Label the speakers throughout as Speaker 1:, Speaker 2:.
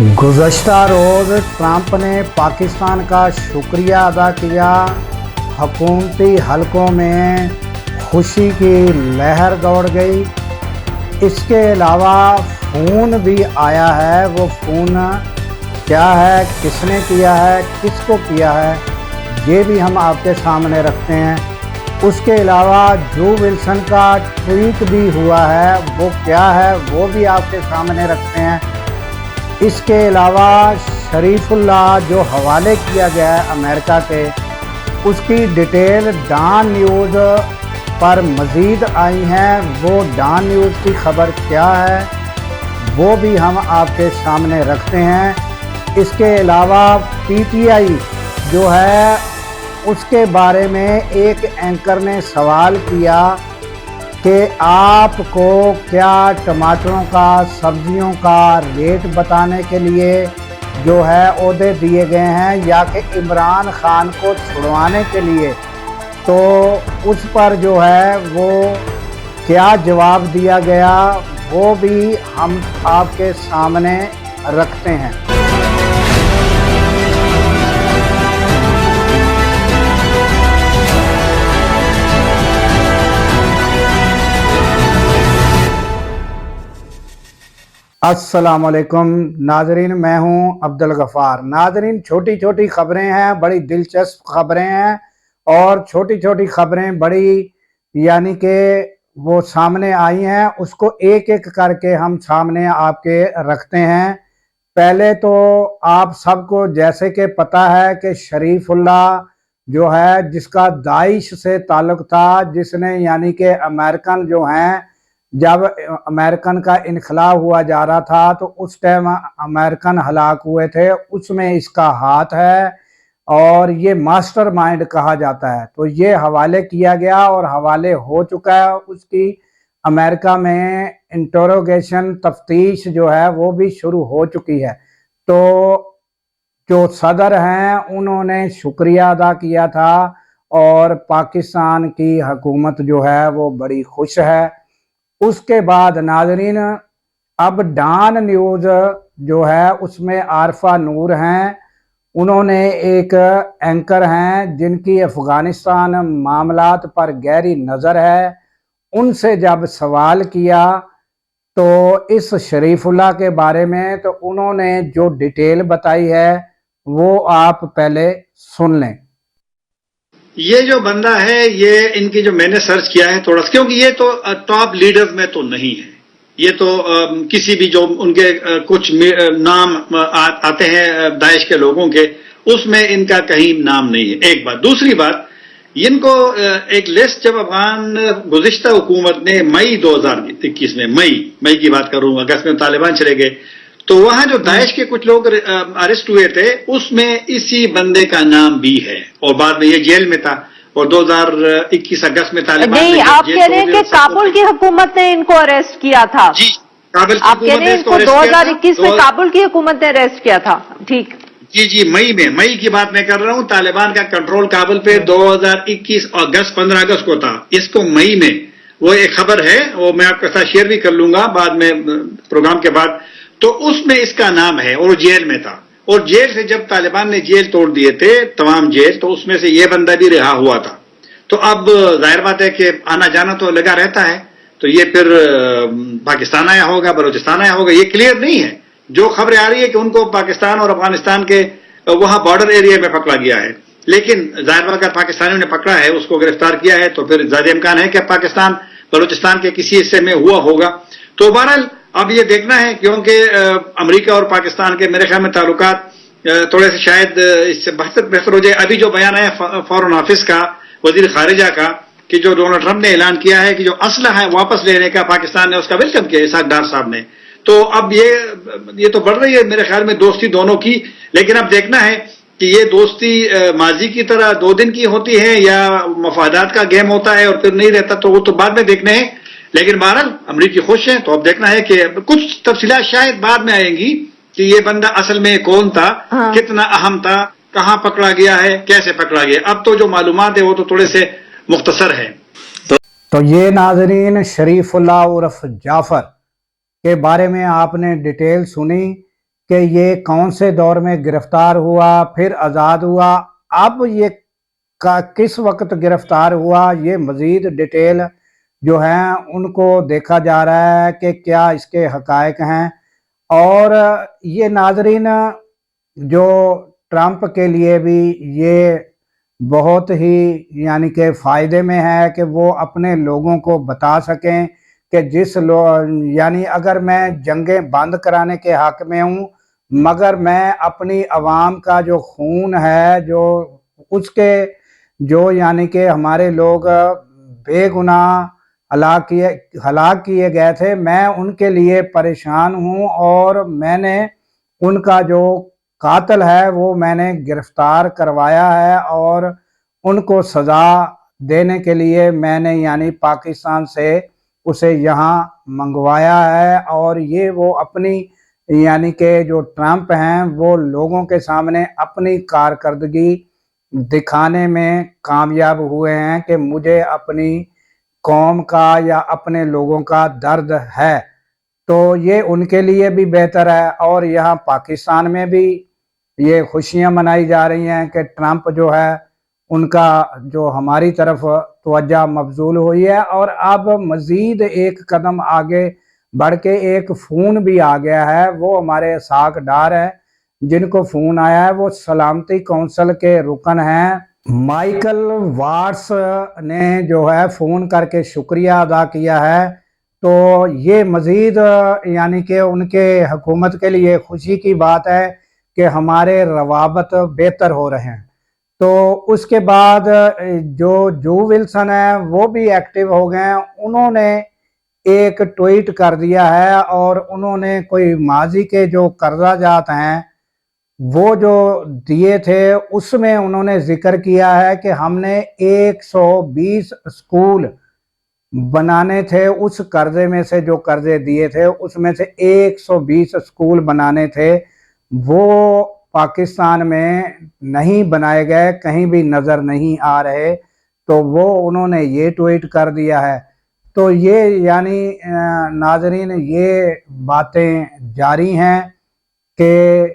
Speaker 1: गुज़श्ता रोज़ Trump ने पाकिस्तान का शुक्रिया अदा किया। हुकूमती हलकों में खुशी की लहर दौड़ गई। इसके अलावा फ़ोन भी आया है। वो फ़ोन क्या है, किसने किया है, किसको किया है, ये भी हम आपके सामने रखते हैं। उसके अलावा जो विल्सन का ट्वीट भी हुआ है वो क्या है वो भी आपके सामने रखते हैं। इसके अलावा शरीफुल्लाह जो हवाले किया गया है अमेरिका के, उसकी डिटेल डॉन न्यूज़ पर मज़ीद आई हैं। वो डॉन न्यूज़ की ख़बर क्या है वो भी हम आपके सामने रखते हैं। इसके अलावा पीटीआई जो है उसके बारे में एक एंकर ने सवाल किया कि आपको क्या टमाटरों का, सब्जियों का रेट बताने के लिए जो है ओहदे दिए गए हैं या कि इमरान खान को छुड़वाने के लिए, तो उस पर जो है वो क्या जवाब दिया गया वो भी हम आपके सामने रखते हैं। अस्सलाम वालेकुम नाजरीन, मैं हूं अब्दुल गफ़ार। नाजरीन, छोटी छोटी ख़बरें हैं, बड़ी दिलचस्प ख़बरें हैं और छोटी छोटी ख़बरें बड़ी यानी कि वो सामने आई हैं, उसको एक एक करके हम सामने आपके रखते हैं। पहले तो आप सबको जैसे कि पता है कि शरीफुल्लाह जो है जिसका दाइश से ताल्लुक़ था, जिसने यानी कि अमेरिकन जो हैं, जब अमेरिकन का इनकलाब हुआ जा रहा था तो उस टाइम अमेरिकन हलाक हुए थे, उसमें इसका हाथ है और ये मास्टरमाइंड कहा जाता है। तो ये हवाले किया गया और हवाले हो चुका है। उसकी अमेरिका में इंटरोगेशन तफ्तीश जो है वो भी शुरू हो चुकी है। तो जो सदर हैं उन्होंने शुक्रिया अदा किया था और पाकिस्तान की हुकूमत जो है वो बड़ी खुश है। उसके बाद नाजरीन, अब डॉन न्यूज़ जो है उसमें आरफा नूर हैं, उन्होंने एक एंकर हैं जिनकी अफ़गानिस्तान मामलात पर गहरी नज़र है। उनसे जब सवाल किया तो इस शरीफुल्लाह के बारे में, तो उन्होंने जो डिटेल बताई है वो आप पहले सुन लें।
Speaker 2: ये जो बंदा है, ये इनकी जो मैंने सर्च किया है थोड़ा सा, क्योंकि ये तो टॉप लीडर्स में तो नहीं है। ये तो किसी भी जो उनके कुछ नाम आते हैं दाइश के लोगों के, उसमें इनका कहीं नाम नहीं है। एक बात। दूसरी बात, इनको एक लिस्ट जब अफगान गुज़िश्ता हुकूमत ने मई 2021 में, मई की बात करूं, अगस्त में तालिबान चले गए, तो वहां जो दाइश के कुछ लोग अरेस्ट हुए थे उसमें इसी बंदे का नाम भी है और बाद में ये जेल में था और 2021 अगस्त में तालिबान
Speaker 3: नहीं, आप कह रहे हैं कि काबुल की हुकूमत ने इनको अरेस्ट किया था।
Speaker 2: जी, काबुल की
Speaker 3: आप कह रहे हैं इनको 2021 में काबुल की हुकूमत ने अरेस्ट किया था। ठीक।
Speaker 2: जी, मई की बात मैं कर रहा हूं। तालिबान का कंट्रोल काबुल पे 2021 अगस्त 15 अगस्त को था। इसको मई में, वो एक खबर है, वो मैं आपके साथ शेयर भी कर लूंगा बाद में प्रोग्राम के बाद। तो उसमें इसका नाम है और जेल में था और जेल से जब तालिबान ने जेल तोड़ दिए थे तमाम जेल, तो उसमें से ये बंदा भी रिहा हुआ था। तो अब जाहिर बात है कि आना जाना तो लगा रहता है। तो ये फिर पाकिस्तान आया होगा, बलूचिस्तान आया होगा, ये क्लियर नहीं है। जो खबरें आ रही है कि उनको पाकिस्तान और अफगानिस्तान के वहां बॉर्डर एरिया में पकड़ा गया है, लेकिन जाहिर बात अगर पाकिस्तानियों ने पकड़ा है, उसको गिरफ्तार किया है, तो फिर ज्यादा इम्कान है कि पाकिस्तान बलूचिस्तान के किसी हिस्से में हुआ होगा। तो बहरहाल अब ये देखना है, क्योंकि अमेरिका और पाकिस्तान के मेरे ख्याल में ताल्लुकात थोड़े से शायद इससे बेहतर हो जाए। अभी जो बयान आया फॉरेन ऑफिस का, वजीर खारिजा का, कि जो डोनाल्ड ट्रंप ने ऐलान किया है कि जो असला है वापस लेने का पाकिस्तान ने उसका वेलकम किया इसाक डार साहब ने। तो अब ये तो बढ़ रही है मेरे ख्याल में दोस्ती दोनों की, लेकिन अब देखना है कि ये दोस्ती माजी की तरह 2 दिन की होती है या मफादात का गेम होता है और फिर नहीं रहता, तो वो तो बाद में देखने हैं। लेकिन बहरहाल अमरीकी खुश हैं, तो अब देखना है कि कुछ तफसीलात शायद बाद में आएंगी कि ये बंदा असल में कौन था, कितना अहम था, कहां पकड़ा गया है, कैसे पकड़ा गया। अब तो जो मालूमात है वो तो थोड़े से मुख्तसर है।
Speaker 1: तो ये नाजरीन शरीफुल्लाह उर्फ जाफर के बारे में आपने डिटेल सुनी کہ یہ کون سے دور میں گرفتار ہوا پھر آزاد ہوا، اب یہ کس وقت گرفتار ہوا، یہ مزید ڈیٹیل جو ہیں ان کو دیکھا جا رہا ہے کہ کیا اس کے حقائق ہیں۔ اور یہ ناظرین جو ٹرمپ کے لیے بھی یہ بہت ہی یعنی کہ فائدے میں ہے کہ وہ اپنے لوگوں کو بتا سکیں کہ یعنی اگر میں جنگیں بند کرانے کے حق میں ہوں، مگر میں اپنی عوام کا جو خون ہے، جو اس کے جو یعنی کہ ہمارے لوگ بے گناہ ہلاک کیے گئے تھے، میں ان کے لیے پریشان ہوں، اور میں نے ان کا جو قاتل ہے وہ میں نے گرفتار کروایا ہے، اور ان کو سزا دینے کے لیے میں نے یعنی پاکستان سے اسے یہاں منگوایا ہے۔ اور یہ وہ اپنی یعنی کہ جو ٹرمپ ہیں وہ لوگوں کے سامنے اپنی کارکردگی دکھانے میں کامیاب ہوئے ہیں کہ مجھے اپنی قوم کا یا اپنے لوگوں کا درد ہے، تو یہ ان کے لیے بھی بہتر ہے۔ اور یہاں پاکستان میں بھی یہ خوشیاں منائی جا رہی ہیں کہ ٹرمپ جو ہے ان کا جو ہماری طرف توجہ مبذول ہوئی ہے، اور اب مزید ایک قدم آگے بڑھ کے ایک فون بھی آ گیا ہے۔ وہ ہمارے اسحاق ڈار ہے جن کو فون آیا ہے، وہ سلامتی کونسل کے رکن ہیں، مائیکل وارٹس نے جو ہے فون کر کے شکریہ ادا کیا ہے۔ تو یہ مزید یعنی کہ ان کے حکومت کے لیے خوشی کی بات ہے کہ ہمارے روابط بہتر ہو رہے ہیں۔ تو اس کے بعد جو ولسن ہے وہ بھی ایکٹیو ہو گئے ہیں، انہوں نے ایک ٹویٹ کر دیا ہے، اور انہوں نے کوئی ماضی کے جو قرضہ جات ہیں وہ جو دیے تھے اس میں انہوں نے ذکر کیا ہے کہ ہم نے 120 اسکول بنانے تھے، اس قرضے میں سے جو قرضے دیے تھے اس میں سے 120 اسکول بنانے تھے، وہ پاکستان میں نہیں بنائے گئے، کہیں بھی نظر نہیں آ رہے، تو وہ انہوں نے یہ ٹویٹ کر دیا ہے۔ تو یہ یعنی ناظرین یہ باتیں جاری ہیں کہ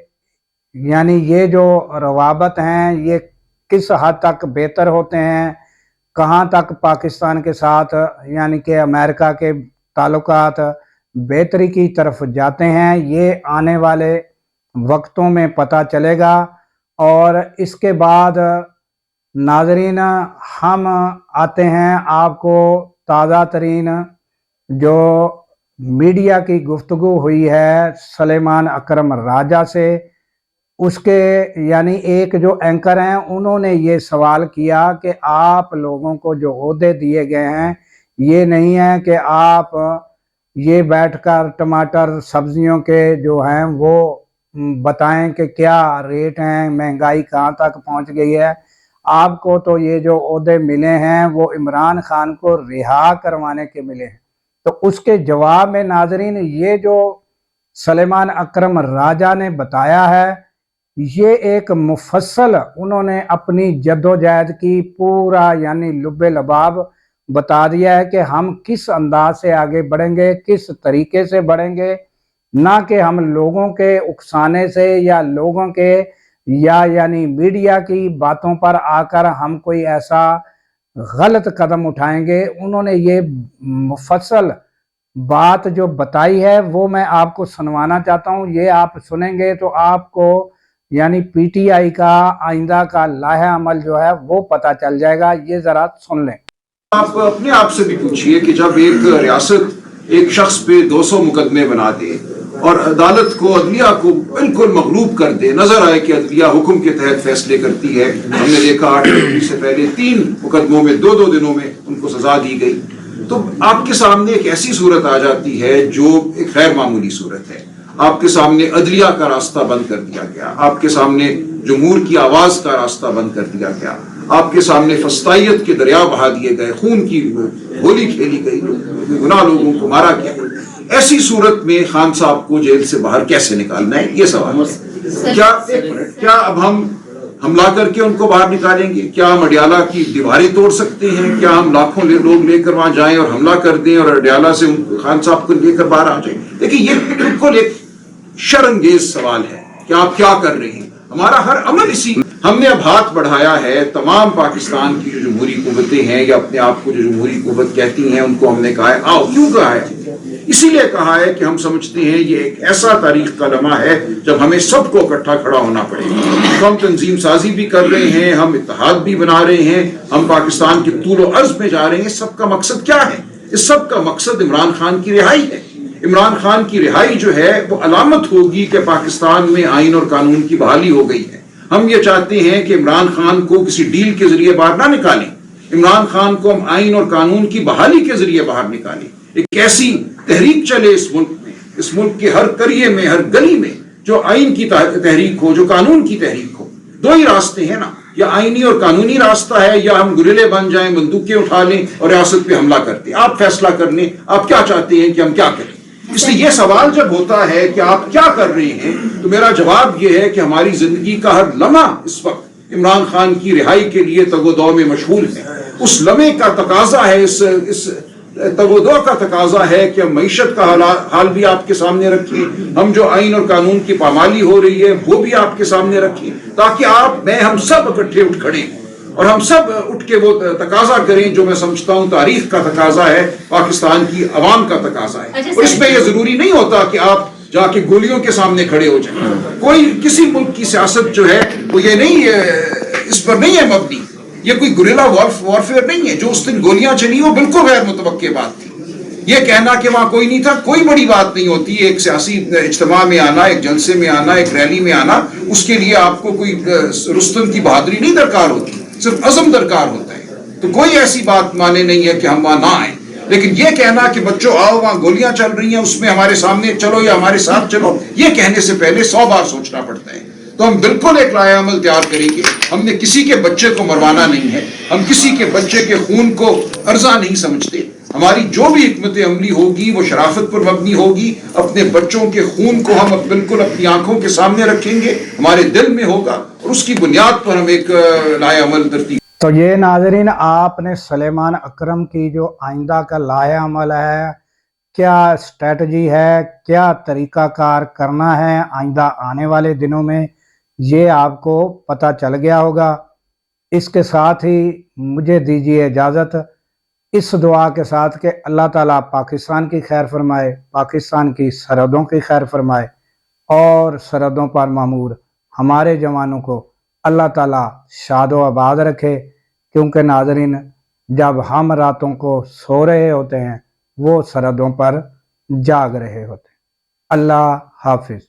Speaker 1: یعنی یہ جو روابط ہیں یہ کس حد تک بہتر ہوتے ہیں، کہاں تک پاکستان کے ساتھ یعنی کہ امریکہ کے تعلقات بہتری کی طرف جاتے ہیں، یہ آنے والے وقتوں میں پتہ چلے گا۔ اور اس کے بعد ناظرین ہم آتے ہیں آپ کو تازہ ترین جو میڈیا کی گفتگو ہوئی ہے سلیمان اکرم راجہ سے، اس کے یعنی ایک جو اینکر ہیں انہوں نے یہ سوال کیا کہ آپ لوگوں کو جو عہدے دیے گئے ہیں یہ نہیں ہے کہ آپ یہ بیٹھ کر ٹماٹر سبزیوں کے جو ہیں وہ بتائیں کہ کیا ریٹ ہیں، مہنگائی کہاں تک پہنچ گئی ہے۔ آپ کو تو یہ جو عہدے ملے ہیں وہ عمران خان کو رہا کروانے کے ملے ہیں۔ تو اس کے جواب میں ناظرین یہ جو سلیمان اکرم راجہ نے بتایا ہے، یہ ایک مفصل انہوں نے اپنی جدوجہد کی پورا یعنی لب لباب بتا دیا ہے کہ ہم کس انداز سے آگے بڑھیں گے، کس طریقے سے بڑھیں گے، نہ کہ ہم لوگوں کے اکسانے سے یا لوگوں کے یعنی میڈیا کی باتوں پر آ کر ہم کوئی ایسا غلط قدم اٹھائیں گے۔ انہوں نے یہ مفصل بات جو بتائی ہے وہ میں آپ کو سنوانا چاہتا ہوں، یہ آپ سنیں گے تو آپ کو یعنی پی ٹی آئی کا آئندہ کا لائحہ عمل جو ہے وہ پتہ چل جائے گا۔ یہ ذرا سن لیں۔
Speaker 4: آپ اپنے آپ سے بھی پوچھئے کہ جب ایک ریاست ایک شخص پہ 200 مقدمے بنا دے اور عدالت کو عدلیہ کو بالکل مغلوب کر دے، نظر آئے کہ عدلیہ حکم کے تحت فیصلے کرتی ہے، ہم نے دیکھا 8 فروری سے پہلے 3 مقدموں میں 2 دنوں میں ان کو سزا دی گئی، تو آپ کے سامنے ایک ایسی صورت آ جاتی ہے جو ایک غیر معمولی صورت ہے۔ آپ کے سامنے عدلیہ کا راستہ بند کر دیا گیا، آپ کے سامنے جمہور کی آواز کا راستہ بند کر دیا گیا، آپ کے سامنے فسطائیت کے دریا بہا دیے گئے، خون کی ہولی کھیلی گئی، گناہ لوگوں کو مارا گیا۔ ایسی صورت میں خان صاحب کو جیل سے باہر کیسے نکالنا ہے، یہ سوال ہے۔ کیا اب ہم حملہ کر کے ان کو باہر نکالیں گے؟ کیا ہم اڈیالہ کی دیواریں توڑ سکتے ہیں؟ کیا ہم لاکھوں لوگ لے کر وہاں جائیں اور حملہ کر دیں اور اڈیالہ سے خان صاحب کو لے کر باہر آ جائیں؟ دیکھیں یہ بالکل ایک शर्मंगेज सवाल है कि आप क्या कर रहे हैं। हमारा हर अमल इसी, हमने अब हाथ बढ़ाया है तमाम पाकिस्तान की जो जमहूरी कुव्वतें हैं या अपने आप को जो जमहूरी कुव्वत कहती हैं उनको हमने कहा है आओ। क्यों कहा है? इसीलिए कहा है कि हम समझते हैं ये एक ऐसा तारीख का लम्हा है जब हमें सबको इकट्ठा खड़ा होना पड़ेगा। तो हम तंजीम साजी भी कर रहे हैं, हम इत्तेहाद भी बना रहे हैं, हम पाकिस्तान के तूल अर्ज में जा रहे हैं। सबका मकसद क्या है? इस सब का मकसद इमरान खान की रिहाई है। इमरान खान की रिहाई जो है वो अलामत होगी कि पाकिस्तान में आइन और कानून की बहाली हो गई है। हम ये चाहते हैं कि इमरान खान को किसी डील के जरिए बाहर ना निकालें, इमरान खान को हम आइन और कानून की बहाली के जरिए बाहर निकालें। एक ऐसी तहरीक चले इस मुल्क में, इस मुल्क के हर करिए में, हर गली में, जो आइन की तहरीक हो, जो कानून की तहरीक हो। दो ही रास्ते हैं ना, या आइनी और कानूनी रास्ता है या हम गुरिल्ले बन जाएं, बंदूकें उठा लें और रियासत पे हमला करते हैं। आप फैसला कर लें, आप क्या चाहते हैं कि हम क्या करें। इसलिए ये सवाल जब होता है कि आप क्या कर रहे हैं, तो मेरा जवाब ये है कि हमारी जिंदगी का हर लम्हा इस वक्त इमरान खान की रिहाई के लिए तगोदौ में मशगूल है। उस लम्हे का तकाजा है, इस तगोदौ का तकाजा है कि हम मईशत का हाल भी आपके सामने रखें, हम जो आइन और कानून की पामाली हो रही है वो भी आपके सामने रखें, ताकि हम सब इकट्ठे उठ खड़े और हम सब उठ के वो तकाजा करें जो मैं समझता हूँ तारीख का तकाजा है, पाकिस्तान की अवाम का तकाजा है। और इसमें यह जरूरी नहीं होता कि आप जाके गोलियों के सामने खड़े हो जाएं। कोई किसी मुल्क की सियासत जो है वो ये नहीं, इस पर नहीं है मबनी। ये कोई गुरिल्ला वॉरफेयर नहीं है। जो उस दिन गोलियां चली वो बिल्कुल गैर मुतवक्के बात थी। ये कहना कि वहां कोई नहीं था, कोई बड़ी बात नहीं होती। एक सियासी इज्तिमा में आना, एक जलसे में आना, एक रैली में आना, उसके लिए आपको कोई रुस्तम की बहादुरी नहीं दरकार होती, सिर्फ अज़म दरकार होता है। तो कोई ऐसी बात माने नहीं है कि हम वहां ना आए। लेकिन ये कहना कि बच्चों आओ वहां गोलियां चल रही हैं उसमें हमारे सामने चलो या हमारे साथ चलो, ये कहने से पहले 100 बार सोचना पड़ता है। तो हम बिल्कुल एक लाया अमल तैयार करेंगे। हमने किसी के बच्चे को मरवाना नहीं है, हम किसी के बच्चे के खून को अर्जा नहीं समझते। हमारी जो भी हिकमत अमली होगी वो शराफत पर मबनी होगी। अपने बच्चों के खून को हम बिल्कुल अपनी आंखों के सामने रखेंगे, हमारे दिल में होगा और उसकी बुनियाद पर हम एक लाया अमल तरतीब।
Speaker 1: तो ये नाजरीन आपने सुलेमान अकरम की जो आइंदा का लाया अमल है, क्या स्ट्रेटजी है, क्या तरीक़ाकार करना है आइंदा आने वाले दिनों में, ये आपको पता चल गया होगा। इसके साथ ही मुझे दीजिए इजाज़त इस दुआ के साथ कि अल्लाह ताला पाकिस्तान की खैर फरमाए, पाकिस्तान की सरहदों की खैर फरमाए और सरहदों पर मामूर हमारे जवानों को अल्लाह ताला शादो आबाद रखे। क्योंकि नाजरीन जब हम रातों को सो रहे होते हैं वो सरहदों पर जाग रहे होते हैं। अल्लाह हाफिज़।